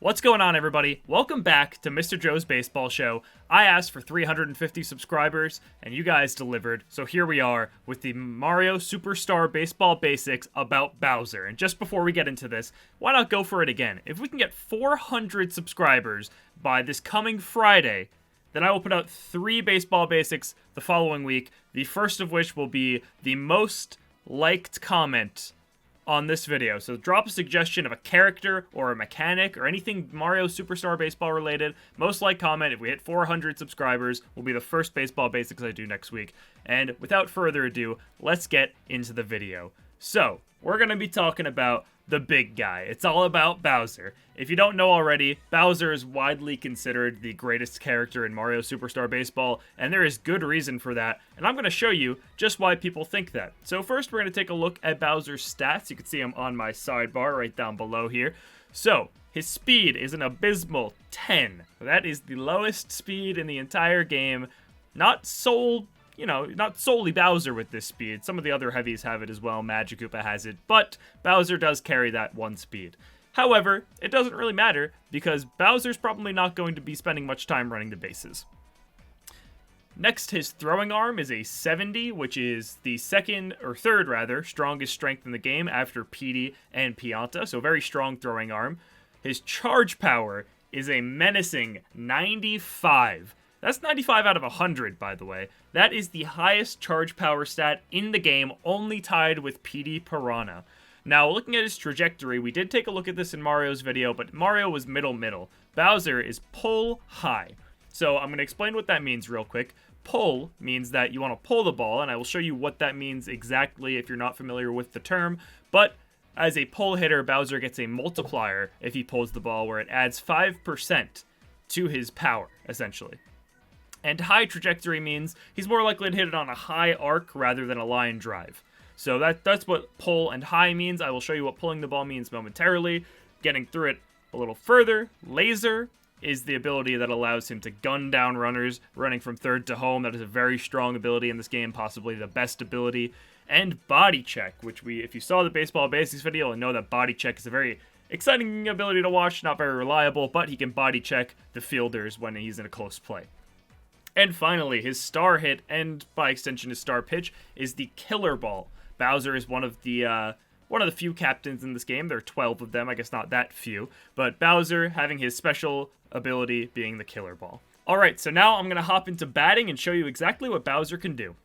What's going on, everybody? Welcome back to Mr. Joe's Baseball Show. I asked for 350 subscribers, and you guys delivered. So here we are with the Mario Superstar Baseball Basics about Bowser. And just before we get into this, why not go for it again? If we can get 400 subscribers by this coming Friday, then I will put out 3 Baseball Basics the following week. The first of which will be the most liked comment on this video. So drop a suggestion of a character or a mechanic or anything Mario Superstar Baseball related. Most liked comment. If we hit 400 subscribers, will be the first Baseball Basics I do next week. And without further ado, let's get into the video. So, we're going to be talking about the big guy. It's all about Bowser. If you don't know already, Bowser is widely considered the greatest character in Mario Superstar Baseball, and there is good reason for that, and I'm going to show you just why people think that. So first, we're going to take a look at Bowser's stats. You can see them on my sidebar right down below here. So, his speed is an abysmal 10. That is the lowest speed in the entire game. Not solely Bowser with this speed. Some of the other heavies have it as well. Magikoopa has it, but Bowser does carry that one speed. However, it doesn't really matter because Bowser's probably not going to be spending much time running the bases. Next, his throwing arm is a 70, which is the third strongest strength in the game after Petey and Pianta, so very strong throwing arm. His charge power is a menacing 95. That's 95 out of 100, by the way. That is the highest charge power stat in the game, only tied with Petey Piranha. Now, looking at his trajectory, we did take a look at this in Mario's video, but Mario was middle. Bowser is pull high. So I'm going to explain what that means real quick. Pull means that you want to pull the ball, and I will show you what that means exactly if you're not familiar with the term. But as a pull hitter, Bowser gets a multiplier if he pulls the ball, where it adds 5% to his power, essentially. And high trajectory means he's more likely to hit it on a high arc rather than a line drive. So that's what pull and high means. I will show you what pulling the ball means momentarily. Getting through it a little further, laser is the ability that allows him to gun down runners running from third to home. That is a very strong ability in this game, possibly the best ability. And body check, which if you saw the Baseball Basics video, you'll know that body check is a very exciting ability to watch, not very reliable, but he can body check the fielders when he's in a close play. And finally, his star hit, and by extension his star pitch, is the Killer Ball. Bowser is one of the few captains in this game. There are 12 of them, I guess not that few. But Bowser having his special ability being the Killer Ball. Alright, so now I'm going to hop into batting and show you exactly what Bowser can do.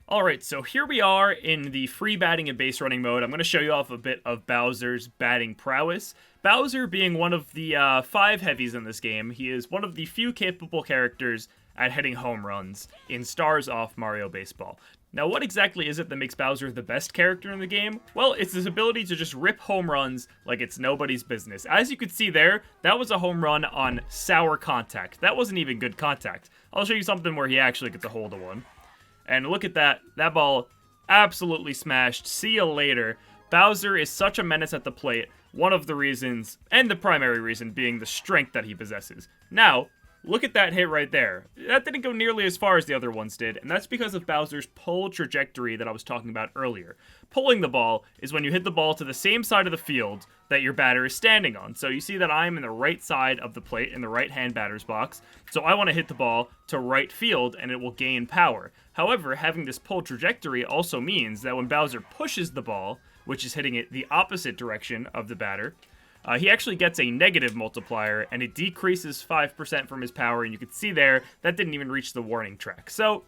Alright, so here we are in the free batting and base running mode. I'm going to show you off a bit of Bowser's batting prowess. Bowser being one of the 5 heavies in this game, he is one of the few capable characters at hitting home runs in Stars Off Mario Baseball. Now, what exactly is it that makes Bowser the best character in the game? Well, it's his ability to just rip home runs like it's nobody's business. As you could see there, that was a home run on sour contact. That wasn't even good contact. I'll show you something where he actually gets a hold of one. And look at that. That ball absolutely smashed. See you later. Bowser is such a menace at the plate. One of the reasons, and the primary reason, being the strength that he possesses. Now, look at that hit right there. That didn't go nearly as far as the other ones did, and that's because of Bowser's pull trajectory that I was talking about earlier. Pulling the ball is when you hit the ball to the same side of the field that your batter is standing on. So you see that I'm in the right side of the plate, in the right-hand batter's box, so I want to hit the ball to right field, and it will gain power. However, having this pull trajectory also means that when Bowser pushes the ball, which is hitting it the opposite direction of the batter, he actually gets a negative multiplier, and it decreases 5% from his power, and you can see there, that didn't even reach the warning track. So,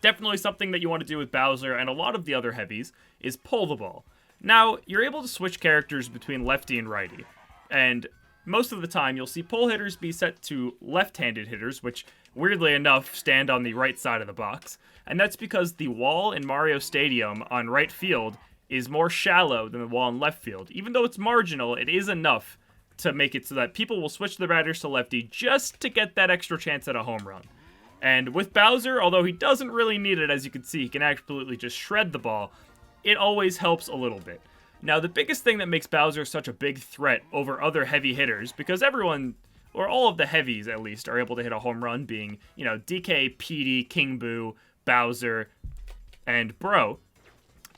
definitely something that you want to do with Bowser, and a lot of the other heavies, is pull the ball. Now, you're able to switch characters between lefty and righty, and most of the time, you'll see pull hitters be set to left-handed hitters, which, weirdly enough, stand on the right side of the box, and that's because the wall in Mario Stadium on right field is more shallow than the wall in left field. Even though it's marginal, it is enough to make it so that people will switch their batters to lefty just to get that extra chance at a home run. And with Bowser, although he doesn't really need it, as you can see, he can absolutely just shred the ball, it always helps a little bit. Now, the biggest thing that makes Bowser such a big threat over other heavy hitters, because everyone, or all of the heavies at least, are able to hit a home run, being, DK, Petey, King Boo, Bowser, and Bro,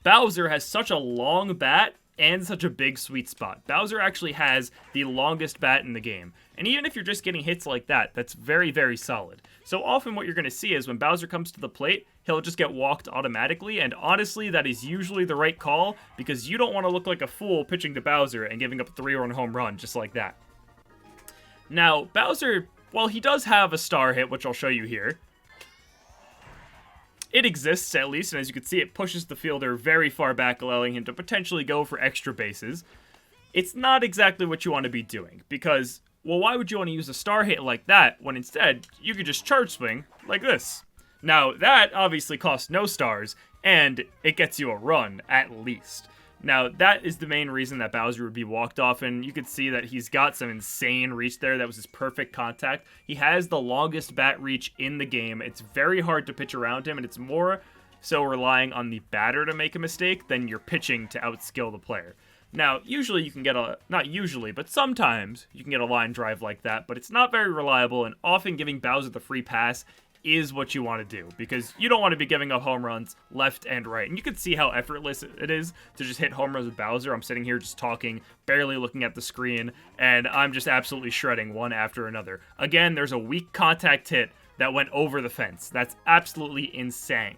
Bowser has such a long bat and such a big sweet spot. Bowser actually has the longest bat in the game, and even if you're just getting hits like that, that's very, very solid. So often what you're going to see is when Bowser comes to the plate, he'll just get walked automatically, and honestly, that is usually the right call, because you don't want to look like a fool pitching to Bowser and giving up a 3-run home run just like that. Now, Bowser, while he does have a star hit, which I'll show you here, it exists, at least, and as you can see, it pushes the fielder very far back, allowing him to potentially go for extra bases. It's not exactly what you want to be doing, because, well, why would you want to use a star hit like that, when instead, you could just charge swing like this? Now, that obviously costs no stars, and it gets you a run, at least. Now, that is the main reason that Bowser would be walked off, and you could see that he's got some insane reach there. That was his perfect contact. He has the longest bat reach in the game. It's very hard to pitch around him, and it's more so relying on the batter to make a mistake than your pitching to outskill the player. Now, usually you can get not usually, but sometimes you can get a line drive like that, but it's not very reliable, and often giving Bowser the free pass is what you want to do, because you don't want to be giving up home runs left and right. And you can see how effortless it is to just hit home runs with Bowser. I'm sitting here just talking, barely looking at the screen, and I'm just absolutely shredding one after another. Again, there's a weak contact hit that went over the fence. That's absolutely insane.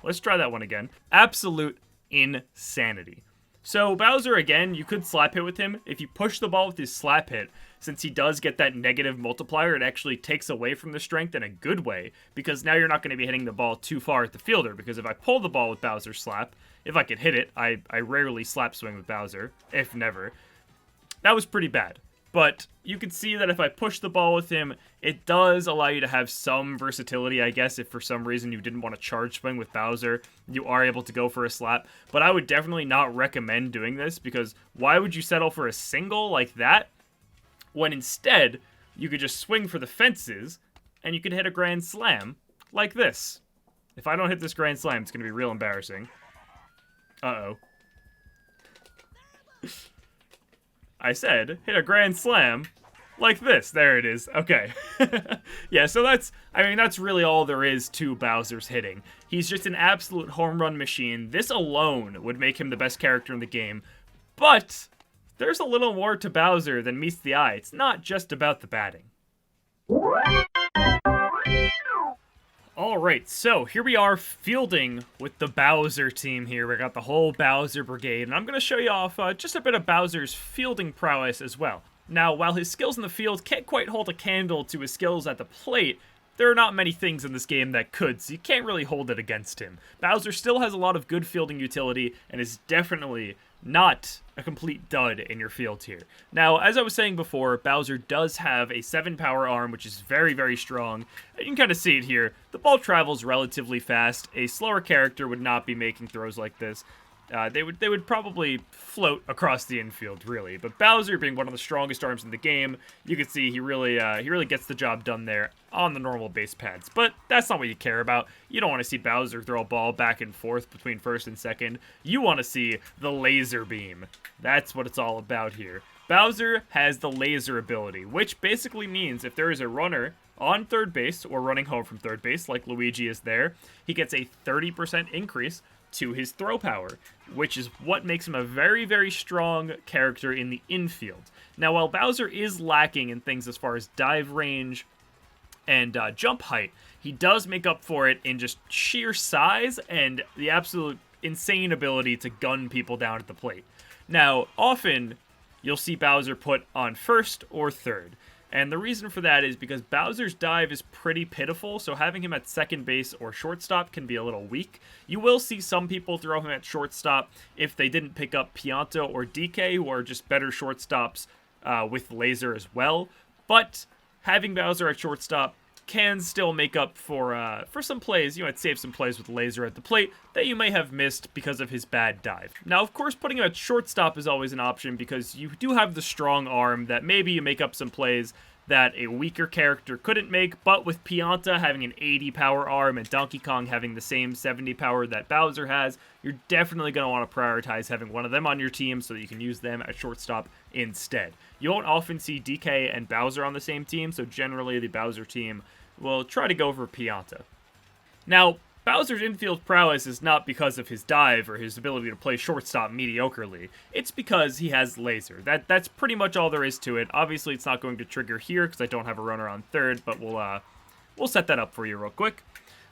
Let's try that one again. Absolute insanity. So Bowser, again, you could slap hit with him. If you push the ball with his slap hit, since he does get that negative multiplier, it actually takes away from the strength in a good way, because now you're not going to be hitting the ball too far at the fielder, because if I pull the ball with Bowser's slap, if I could hit it, I rarely slap swing with Bowser, if never. That was pretty bad. But you can see that if I push the ball with him, it does allow you to have some versatility, I guess, if for some reason you didn't want to charge swing with Bowser, you are able to go for a slap. But I would definitely not recommend doing this, because why would you settle for a single like that, when instead you could just swing for the fences, and you could hit a grand slam like this. If I don't hit this grand slam, it's going to be real embarrassing. Uh-oh. I said, hit a grand slam like this. There it is. Okay. Yeah, so that's really all there is to Bowser's hitting. He's just an absolute home run machine. This alone would make him the best character in the game. But there's a little more to Bowser than meets the eye. It's not just about the batting. Alright, so here we are fielding with the Bowser team here. We got the whole Bowser brigade, and I'm going to show you off just a bit of Bowser's fielding prowess as well. Now, while his skills in the field can't quite hold a candle to his skills at the plate, there are not many things in this game that could, so you can't really hold it against him. Bowser still has a lot of good fielding utility, and is definitely not a complete dud in your field here. Now, as I was saying before, Bowser does have a 7-power arm, which is very, very strong. You can kind of see it here. The ball travels relatively fast. A slower character would not be making throws like this. They would probably float across the infield, really. But Bowser, being one of the strongest arms in the game, you can see he really gets the job done there on the normal base pads. But that's not what you care about. You don't want to see Bowser throw a ball back and forth between first and second. You want to see the laser beam. That's what it's all about here. Bowser has the laser ability, which basically means if there is a runner on third base or running home from third base, like Luigi is there, he gets a 30% increase to his throw power, which is what makes him a very, very strong character in the infield. Now, while Bowser is lacking in things as far as dive range and jump height, he does make up for it in just sheer size and the absolute insane ability to gun people down at the plate. Now, often you'll see Bowser put on first or third. And the reason for that is because Bowser's dive is pretty pitiful, so having him at second base or shortstop can be a little weak. You will see some people throw him at shortstop if they didn't pick up Pianta or DK, who are just better shortstops with laser as well. But having Bowser at shortstop can still make up for some plays. You know, it saves some plays with laser at the plate that you may have missed because of his bad dive. Now, of course, putting him at shortstop is always an option because you do have the strong arm that maybe you make up some plays that a weaker character couldn't make, but with Pianta having an 80 power arm and Donkey Kong having the same 70 power that Bowser has, you're definitely going to want to prioritize having one of them on your team so that you can use them at shortstop instead. You won't often see DK and Bowser on the same team, so generally the Bowser team will try to go for Pianta. Now, Bowser's infield prowess is not because of his dive or his ability to play shortstop mediocrely. It's because he has laser. That's pretty much all there is to it. Obviously, it's not going to trigger here because I don't have a runner on third, but we'll set that up for you real quick.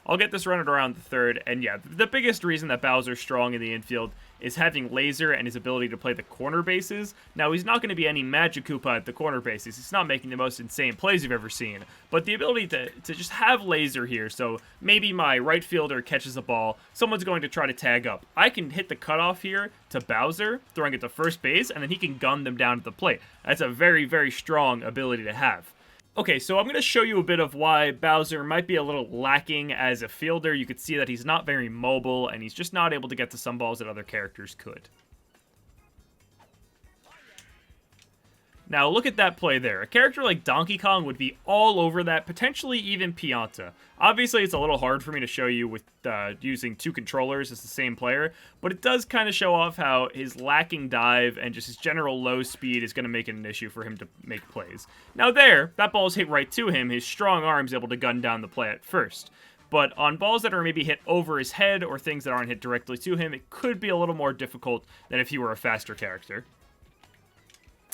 I'll get this runner around the third, and yeah, the biggest reason that Bowser's strong in the infield is having laser and his ability to play the corner bases. Now, he's not going to be any Magic Koopa at the corner bases. He's not making the most insane plays you've ever seen, but the ability to just have laser here, so maybe my right fielder catches a ball, someone's going to try to tag up. I can hit the cutoff here to Bowser, throwing it to first base, and then he can gun them down at the plate. That's a very, very strong ability to have. Okay, so I'm going to show you a bit of why Bowser might be a little lacking as a fielder. You could see that he's not very mobile, and he's just not able to get to some balls that other characters could. Now, look at that play there. A character like Donkey Kong would be all over that, potentially even Pianta. Obviously, it's a little hard for me to show you with using two controllers as the same player, but it does kind of show off how his lacking dive and just his general low speed is going to make it an issue for him to make plays. Now there, that ball is hit right to him. His strong arm's able to gun down the play at first. But on balls that are maybe hit over his head or things that aren't hit directly to him, it could be a little more difficult than if he were a faster character.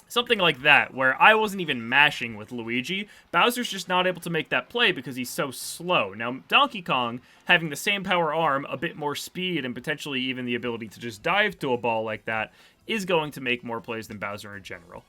Something like that, where I wasn't even mashing with Luigi. Bowser's just not able to make that play because he's so slow. Now, Donkey Kong, having the same power arm, a bit more speed, and potentially even the ability to just dive to a ball like that, is going to make more plays than Bowser in general.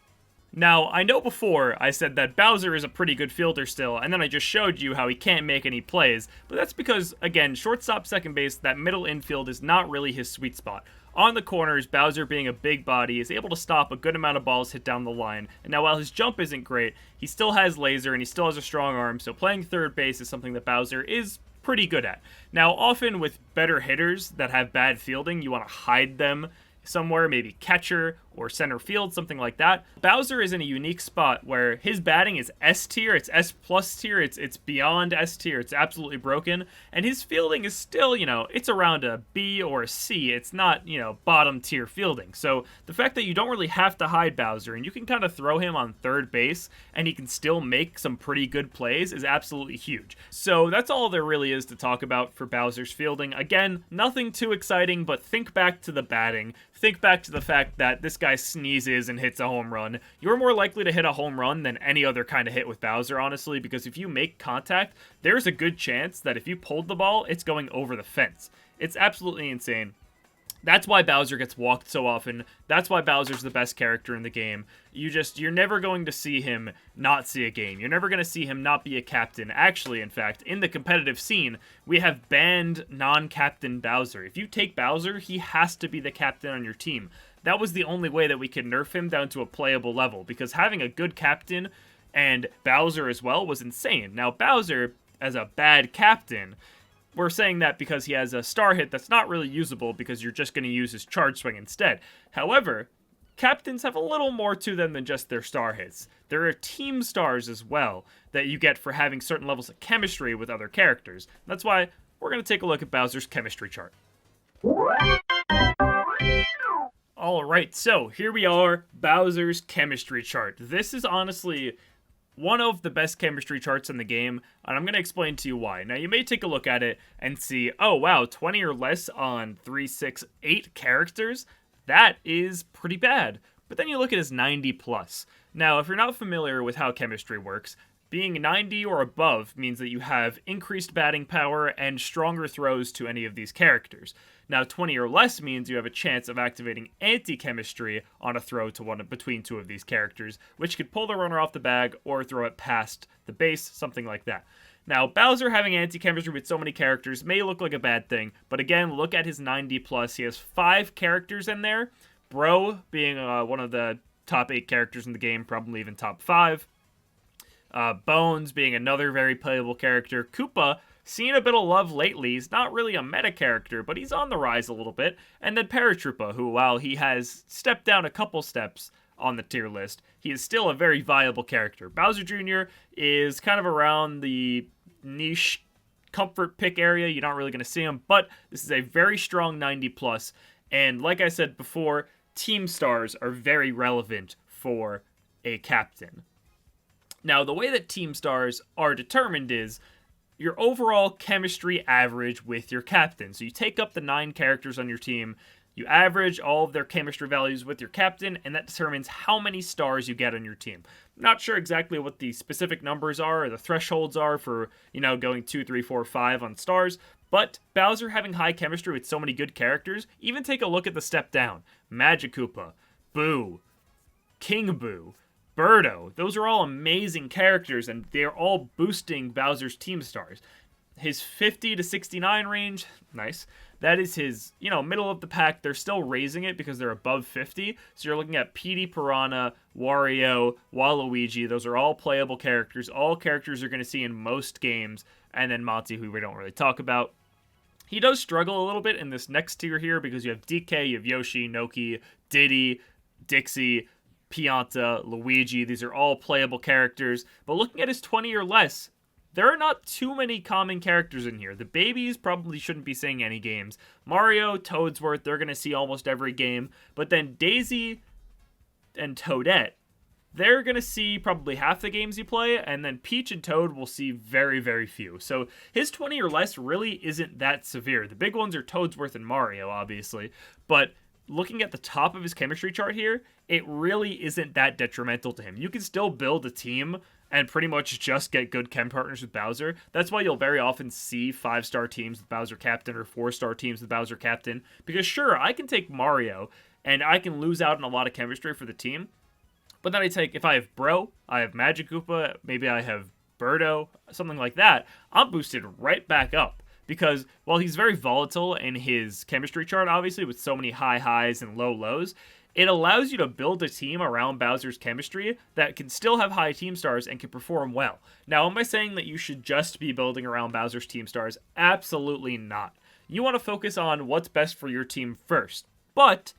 Now, I know before I said that Bowser is a pretty good fielder still, and then I just showed you how he can't make any plays, but that's because, again, shortstop, second base, that middle infield is not really his sweet spot. On the corners, Bowser, being a big body, is able to stop a good amount of balls hit down the line, and now while his jump isn't great, he still has laser and he still has a strong arm, so playing third base is something that Bowser is pretty good at. Now, often with better hitters that have bad fielding, you want to hide them somewhere, maybe catcher or center field, something like that. Bowser is in a unique spot where his batting is S tier, it's S plus tier, it's beyond S tier, it's absolutely broken, and his fielding is still, it's around a B or a C, it's not, bottom tier fielding. So the fact that you don't really have to hide Bowser and you can kind of throw him on third base and he can still make some pretty good plays is absolutely huge. So that's all there really is to talk about for Bowser's fielding. Again, nothing too exciting, but think back to the batting. Think back to the fact that this guy sneezes and hits a home run. You're more likely to hit a home run than any other kind of hit with Bowser, honestly, because if you make contact, there's a good chance that if you pulled the ball, it's going over the fence. It's absolutely insane. That's why Bowser gets walked so often. That's why Bowser's the best character in the game. You're never going to see him not see a game. You're never going to see him not be a captain. Actually, in fact, in the competitive scene, we have banned non-captain Bowser. If you take Bowser, he has to be the captain on your team. That was the only way that we could nerf him down to a playable level, because having a good captain and Bowser as well was insane. Now, Bowser, as a bad captain, we're saying that because he has a star hit that's not really usable because you're just going to use his charge swing instead. However, captains have a little more to them than just their star hits. There are team stars as well that you get for having certain levels of chemistry with other characters. That's why we're going to take a look at Bowser's chemistry chart. Alright, so here we are, Bowser's chemistry chart. This is honestly one of the best chemistry charts in the game, and I'm going to explain to you why. Now, you may take a look at it and see, oh wow, 20 or less on 3, 6, 8 characters? That is pretty bad. But then you look at his 90 plus. Now, if you're not familiar with how chemistry works, being 90 or above means that you have increased batting power and stronger throws to any of these characters. Now, 20 or less means you have a chance of activating anti-chemistry on a throw to between two of these characters, which could pull the runner off the bag or throw it past the base, something like that. Now, Bowser having anti-chemistry with so many characters may look like a bad thing, but again, look at his 90 plus. He has 5 characters in there, Bro being one of the top 8 characters in the game, probably even top 5. Bones being another very playable character. Koopa, seen a bit of love lately. He's not really a meta character, but he's on the rise a little bit. And then Paratroopa, who, while he has stepped down a couple steps on the tier list, he is still a very viable character. Bowser Jr. is kind of around the niche comfort pick area. You're not really going to see him, but this is a very strong 90 plus. And like I said before, team stars are very relevant for a captain. Now, the way that team stars are determined is your overall chemistry average with your captain. So you take up the 9 characters on your team, you average all of their chemistry values with your captain, and that determines how many stars you get on your team. Not sure exactly what the specific numbers are or the thresholds are for, going 2, 3, 4, 5 on stars, but Bowser having high chemistry with so many good characters, even take a look at the step down. Magikoopa, Boo, King Boo, Birdo, those are all amazing characters, and they're all boosting Bowser's team stars. His 50 to 69 range, nice. That is his, middle of the pack. They're still raising it because they're above 50. So you're looking at Petey Piranha, Wario, Waluigi. Those are all playable characters. All characters you're going to see in most games. And then Monty, who we don't really talk about. He does struggle a little bit in this next tier here because you have DK, you have Yoshi, Noki, Diddy, Dixie, Pianta, Luigi. These are all playable characters. But looking at his 20 or less, there are not too many common characters in here. The babies probably shouldn't be seeing any games. Mario, Toadsworth, they're going to see almost every game. But then Daisy and Toadette, they're going to see probably half the games you play. And then Peach and Toad will see very, very few. So his 20 or less really isn't that severe. The big ones are Toadsworth and Mario, obviously. But looking at the top of his chemistry chart here, it really isn't that detrimental to him. You can still build a team and pretty much just get good chem partners with Bowser. That's why you'll very often see 5-star teams with Bowser captain or 4-star teams with Bowser captain. Because sure, I can take Mario, and I can lose out on a lot of chemistry for the team. But then if I have Bro, I have Magikoopa, maybe I have Birdo, something like that, I'm boosted right back up. Because while he's very volatile in his chemistry chart, obviously, with so many high highs and low lows, it allows you to build a team around Bowser's chemistry that can still have high team stars and can perform well. Now, am I saying that you should just be building around Bowser's team stars? Absolutely not. You want to focus on what's best for your team first. But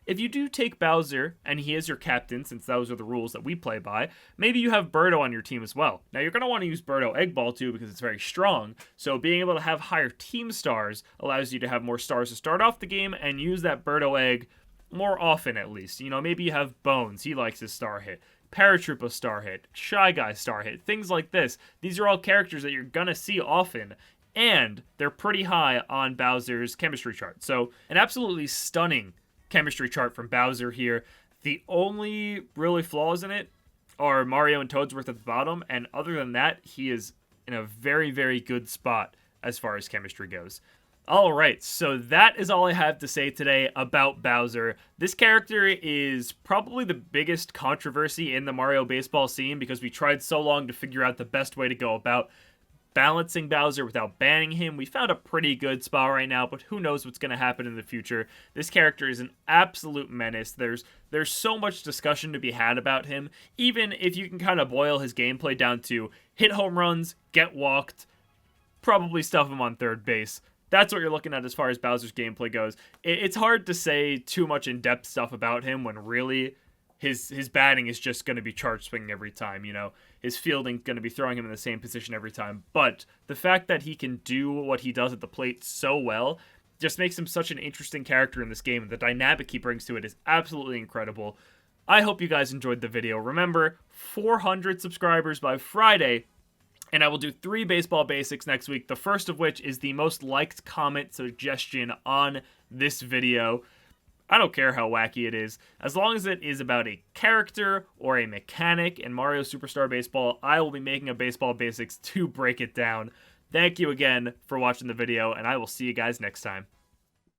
if you do take Bowser, and he is your captain, since those are the rules that we play by, maybe you have Birdo on your team as well. Now, you're going to want to use Birdo Egg Ball too, because it's very strong, so being able to have higher team stars allows you to have more stars to start off the game, and use that Birdo Egg more often, at least. Maybe you have Bones, he likes his star hit. Paratroopa star hit, Shy Guy star hit, things like this. These are all characters that you're going to see often, and they're pretty high on Bowser's chemistry chart. So, an absolutely stunning chemistry chart from Bowser here. The only really flaws in it are Mario and Toadsworth at the bottom, and other than that, he is in a very, very good spot as far as chemistry goes. Alright, so that is all I have to say today about Bowser. This character is probably the biggest controversy in the Mario baseball scene because we tried so long to figure out the best way to go about balancing Bowser without banning him. We found a pretty good spot right now, but who knows what's going to happen in the future. This character is an absolute menace. There's so much discussion to be had about him, even if you can kind of boil his gameplay down to hit home runs, get walked, probably stuff him on third base. That's what you're looking at as far as Bowser's gameplay goes. It's hard to say too much in-depth stuff about him when really his batting is just going to be charge swinging every time, His fielding's going to be throwing him in the same position every time. But the fact that he can do what he does at the plate so well just makes him such an interesting character in this game. And the dynamic he brings to it is absolutely incredible. I hope you guys enjoyed the video. Remember, 400 subscribers by Friday, and I will do 3 baseball basics next week, the first of which is the most liked comment suggestion on this video. I don't care how wacky it is. As long as it is about a character or a mechanic in Mario Superstar Baseball, I will be making a baseball basics to break it down. Thank you again for watching the video, and I will see you guys next time.